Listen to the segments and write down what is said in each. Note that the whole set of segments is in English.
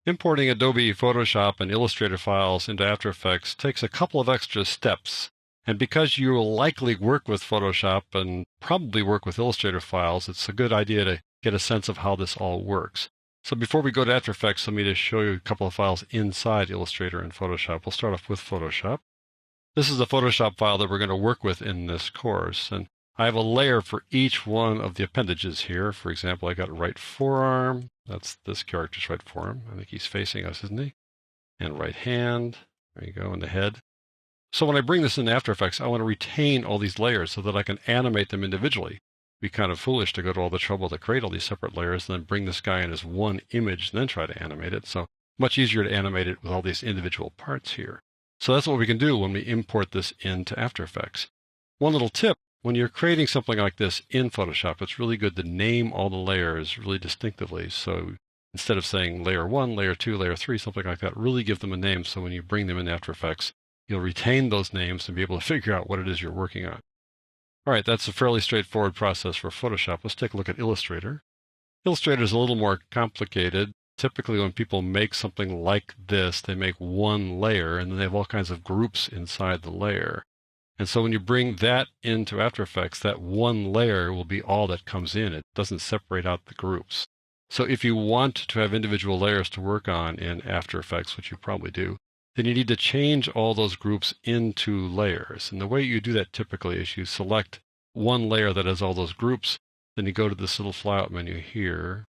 Importing Adobe Photoshop and Illustrator files into After Effects takes a couple of extra steps. And because you will likely work with Photoshop and probably work with Illustrator files, it's a good idea to get a sense of how this all works. So before we go to After Effects, let me just show you a couple of files inside Illustrator and Photoshop. We'll start off with Photoshop. This is the Photoshop file that we're going to work with in this course. And I have a layer for each one of the appendages here. For example, I got right forearm. That's this character's right forearm. I think he's facing us, isn't he? And right hand. There you go, and the head. So when I bring this in After Effects, I want to retain all these layers so that I can animate them individually. It'd be kind of foolish to go to all the trouble to create all these separate layers and then bring this guy in as one image and then try to animate it. So much easier to animate it with all these individual parts here. So that's what we can do when we import this into After Effects. One little tip. When you're creating something like this in Photoshop, it's really good to name all the layers really distinctively. So instead of saying layer 1, layer 2, layer 3, something like that, really give them a name so when you bring them in After Effects, you'll retain those names and be able to figure out what it is you're working on. All right, that's a fairly straightforward process for Photoshop. Let's take a look at Illustrator. Illustrator is a little more complicated. Typically, when people make something like this, they make one layer and then they have all kinds of groups inside the layer. And so when you bring that into After Effects, that one layer will be all that comes in. It doesn't separate out the groups. So if you want to have individual layers to work on in After Effects, which you probably do, then you need to change all those groups into layers. And the way you do that typically is you select one layer that has all those groups, then you go to this little flyout menu here,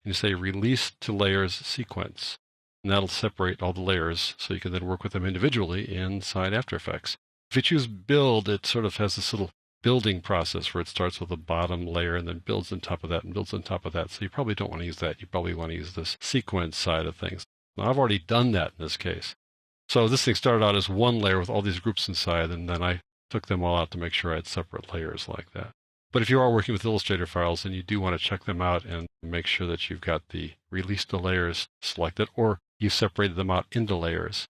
and you say Release to Layers Sequence. And that'll separate all the layers so you can then work with them individually inside After Effects. If you choose Build, it sort of has this little building process where it starts with a bottom layer and then builds on top of that and builds on top of that. So you probably don't want to use that. You probably want to use this sequence side of things. Now, I've already done that in this case. So this thing started out as one layer with all these groups inside, and then I took them all out to make sure I had separate layers like that. But if you are working with Illustrator files, then you do want to check them out and make sure that you've got the Release to Layers selected, or you've separated them out into layers.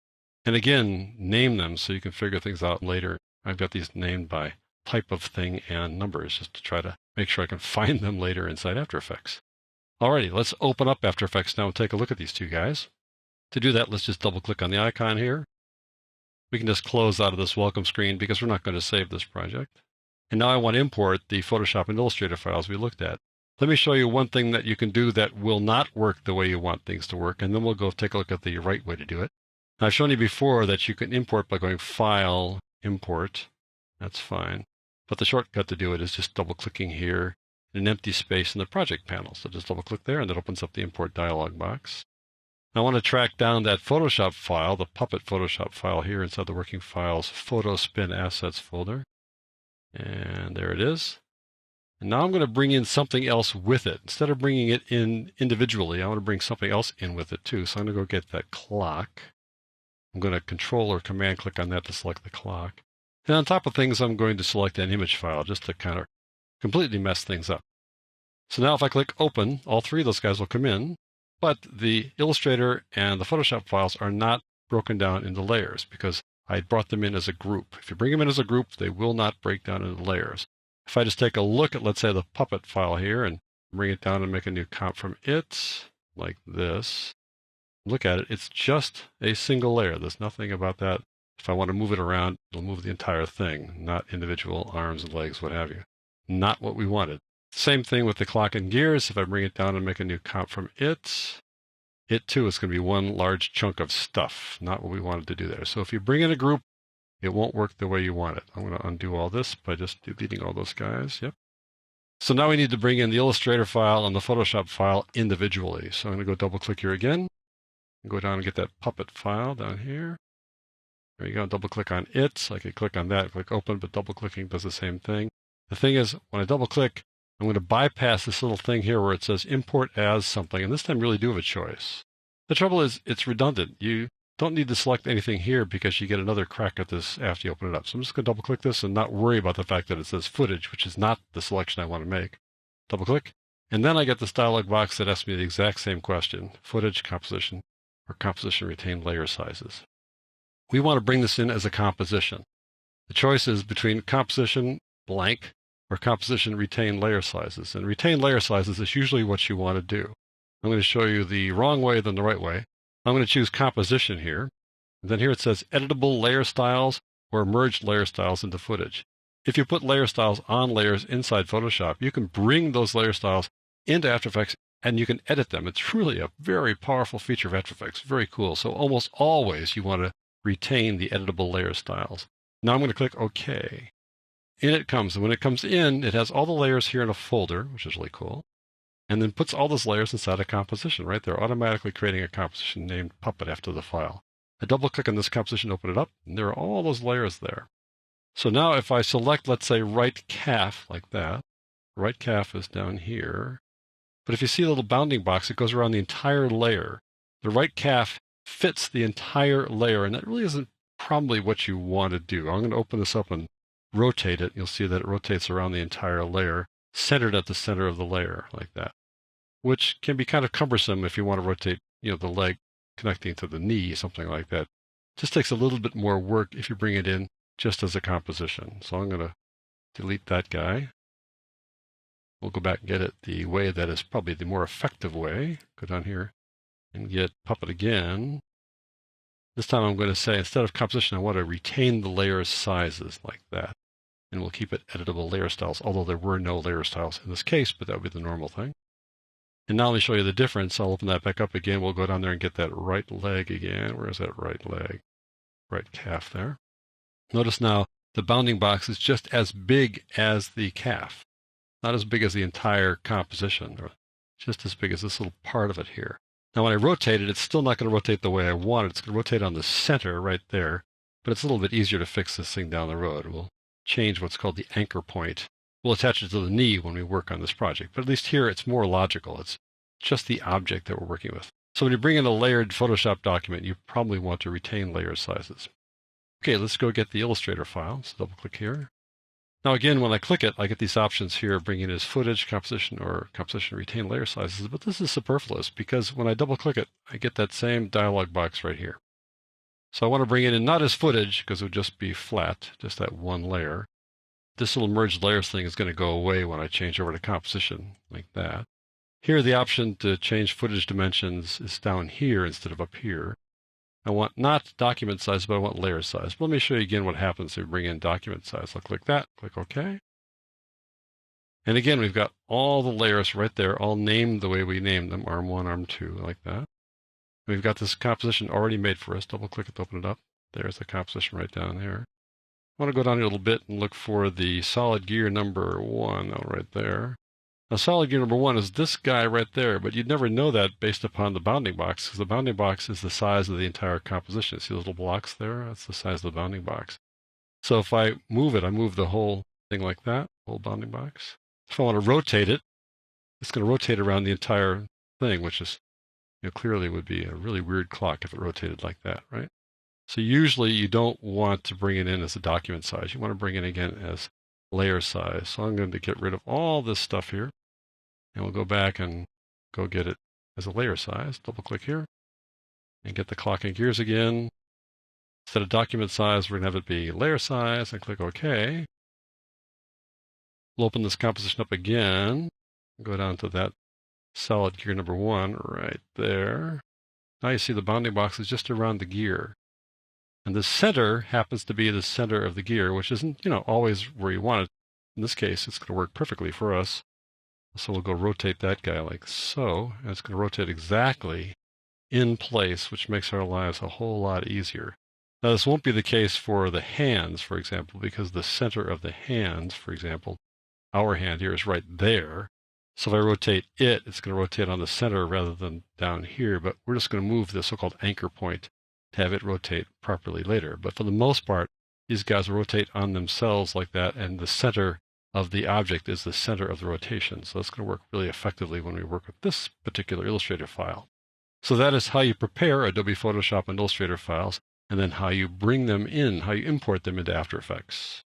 And again, name them so you can figure things out later. I've got these named by type of thing and numbers just to try to make sure I can find them later inside After Effects. Alrighty, let's open up After Effects now and take a look at these two guys. To do that, let's just double click on the icon here. We can just close out of this welcome screen because we're not going to save this project. And now I want to import the Photoshop and Illustrator files we looked at. Let me show you one thing that you can do that will not work the way you want things to work, and then we'll go take a look at the right way to do it. I've shown you before that you can import by going File, Import. That's fine. But the shortcut to do it is just double-clicking here in an empty space in the project panel. So just double-click there, and that opens up the Import dialog box. Now I want to track down that Photoshop file, the Puppet Photoshop file here inside the Working Files Photo Spin Assets folder. And there it is. And now I'm going to bring in something else with it. Instead of bringing it in individually, I want to bring something else in with it too. So I'm going to go get that clock. I'm going to Control or Command click on that to select the clock. And on top of things, I'm going to select an image file just to kind of completely mess things up. So now if I click Open, all three of those guys will come in, but the Illustrator and the Photoshop files are not broken down into layers because I brought them in as a group. If you bring them in as a group, they will not break down into layers. If I just take a look at, let's say, the Puppet file here and bring it down and make a new comp from it, like this, look at it, it's just a single layer. There's nothing about that. If I want to move it around, it'll move the entire thing, not individual arms and legs, what have you. Not what we wanted. Same thing with the clock and gears. If I bring it down and make a new comp from it too is going to be one large chunk of stuff, not what we wanted to do there. So if you bring in a group, it won't work the way you want it. I'm going to undo all this by just deleting all those guys. Yep. So now we need to bring in the Illustrator file and the Photoshop file individually. So I'm going to go double click here again. Go down and get that Puppet file down here. There you go, double click on it. So I could click on that, click open, but double clicking does the same thing. The thing is, when I double click, I'm going to bypass this little thing here where it says import as something, and this time really do have a choice. The trouble is, it's redundant. You don't need to select anything here because you get another crack at this after you open it up. So I'm just going to double click this and not worry about the fact that it says footage, which is not the selection I want to make. Double click, and then I get this dialog box that asks me the exact same question: footage, composition, or composition retained layer sizes. We want to bring this in as a composition. The choice is between composition blank or composition retain layer sizes. And retain layer sizes is usually what you want to do. I'm going to show you the wrong way than the right way. I'm going to choose composition here. And then here it says editable layer styles or merge layer styles into footage. If you put layer styles on layers inside Photoshop, you can bring those layer styles into After Effects and you can edit them. It's really a very powerful feature of After Effects. Very cool. So almost always you want to retain the editable layer styles. Now I'm going to click OK. In it comes, and when it comes in, it has all the layers here in a folder, which is really cool, and then puts all those layers inside a composition right there, automatically creating a composition named Puppet after the file. I double click on this composition, open it up, and there are all those layers there. So now if I select, let's say, right calf like that, right calf is down here, but if you see a little bounding box, it goes around the entire layer. The right calf fits the entire layer, and that really isn't probably what you want to do. I'm going to open this up and rotate it. You'll see that it rotates around the entire layer, centered at the center of the layer like that, which can be kind of cumbersome if you want to rotate, the leg connecting to the knee, something like that. Just takes a little bit more work if you bring it in just as a composition. So I'm going to delete that guy. We'll go back and get it the way that is probably the more effective way. Go down here and get Puppet again. This time I'm going to say, instead of composition, I want to retain the layer sizes like that. And we'll keep it editable layer styles, although there were no layer styles in this case, but that would be the normal thing. And now let me show you the difference. I'll open that back up again. We'll go down there and get that right leg again. Where is that right leg? Right calf there. Notice now the bounding box is just as big as the calf. Not as big as the entire composition, or just as big as this little part of it here. Now when I rotate it, it's still not going to rotate the way I want it. It's going to rotate on the center right there, but it's a little bit easier to fix this thing down the road. We'll change what's called the anchor point. We'll attach it to the knee when we work on this project, but at least here it's more logical. It's just the object that we're working with. So when you bring in a layered Photoshop document, you probably want to retain layer sizes. Okay, let's go get the Illustrator file. So double click here. Now again, when I click it, I get these options here, bring in as footage, composition, or composition retain layer sizes, but this is superfluous because when I double click it, I get that same dialog box right here. So I want to bring it in not as footage because it would just be flat, just that one layer. This little merge layers thing is going to go away when I change over to composition like that. Here, the option to change footage dimensions is down here instead of up here. I want not document size, but I want layer size. But let me show you again what happens if we bring in document size. I'll click that, click OK. And again, we've got all the layers right there, all named the way we named them, arm 1, arm 2, like that. And we've got this composition already made for us. Double click it to open it up. There's the composition right down there. I want to go down here a little bit and look for the solid gear number 1 right there. Now, solid gear number 1 is this guy right there, but you'd never know that based upon the bounding box, because the bounding box is the size of the entire composition. See those little blocks there? That's the size of the bounding box. So if I move it, I move the whole thing like that, whole bounding box. If I want to rotate it, it's going to rotate around the entire thing, which is, clearly would be a really weird clock if it rotated like that, right? So usually you don't want to bring it in as a document size. You want to bring it again as layer size. So I'm going to get rid of all this stuff here. And we'll go back and go get it as a layer size. Double click here and get the clock and gears again. Instead of document size, we're going to have it be layer size and click OK. We'll open this composition up again. Go down to that solid gear number 1 right there. Now you see the bounding box is just around the gear. And the center happens to be the center of the gear, which isn't, always where you want it. In this case, it's going to work perfectly for us. So we'll go rotate that guy like so, and it's going to rotate exactly in place, which makes our lives a whole lot easier. Now, this won't be the case for the hands, for example, because the center of the hands, for example, our hand here is right there. So if I rotate it, it's going to rotate on the center rather than down here, but we're just going to move the so-called anchor point to have it rotate properly later. But for the most part, these guys will rotate on themselves like that, and the center of the object is the center of the rotation. So that's going to work really effectively when we work with this particular Illustrator file. So that is how you prepare Adobe Photoshop and Illustrator files, and then how you bring them in, how you import them into After Effects.